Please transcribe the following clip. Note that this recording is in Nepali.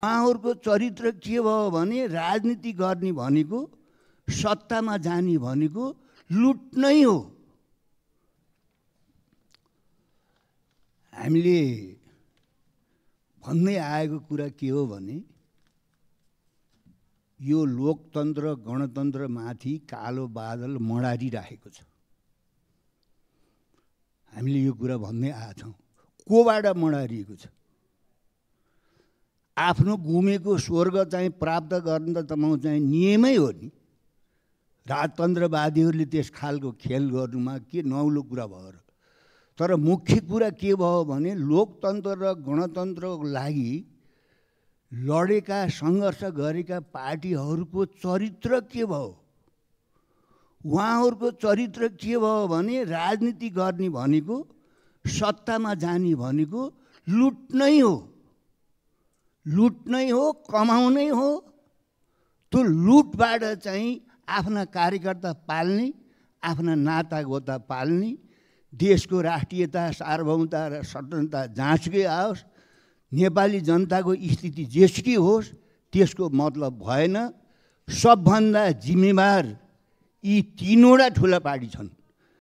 उहाँहरूको चरित्र के भयो भने राजनीति गर्ने भनेको सत्तामा जाने भनेको लुट नै हो। हामीले भन्दै आएको कुरा के हो भने यो लोकतन्त्र गणतन्त्रमाथि कालो बादल मडारिरहेको छ। हामीले यो कुरा भन्दै आएछौँ। कोबाट मडारिएको छ? आफ्नो गुमेको स्वर्ग चाहिँ प्राप्त गर्न त चाहिँ नियमै हो नि। राजतन्त्रवादीहरूले त्यस खालको खेल गर्नुमा के नौलो कुरा भयो र? तर मुख्य कुरा के भयो भने लोकतन्त्र र गणतन्त्रको लागि लडेका सङ्घर्ष गरेका पार्टीहरूको चरित्र के भयो? उहाँहरूको चरित्र के भयो भने राजनीति गर्ने भनेको सत्तामा जाने भनेको लुट नै हो। लुट नै हो, कमाउनै हो। त्यो लुटबाट चाहिँ आफ्ना कार्यकर्ता पाल्ने, आफ्ना नातागोता पाल्ने, देशको राष्ट्रियता सार्वभौमता र स्वतन्त्रता जाँचकै आओस्, नेपाली जनताको स्थिति जेसुकै होस्, त्यसको मतलब भएन। सबभन्दा जिम्मेवार यी तीनवटा ठुला पार्टी छन्।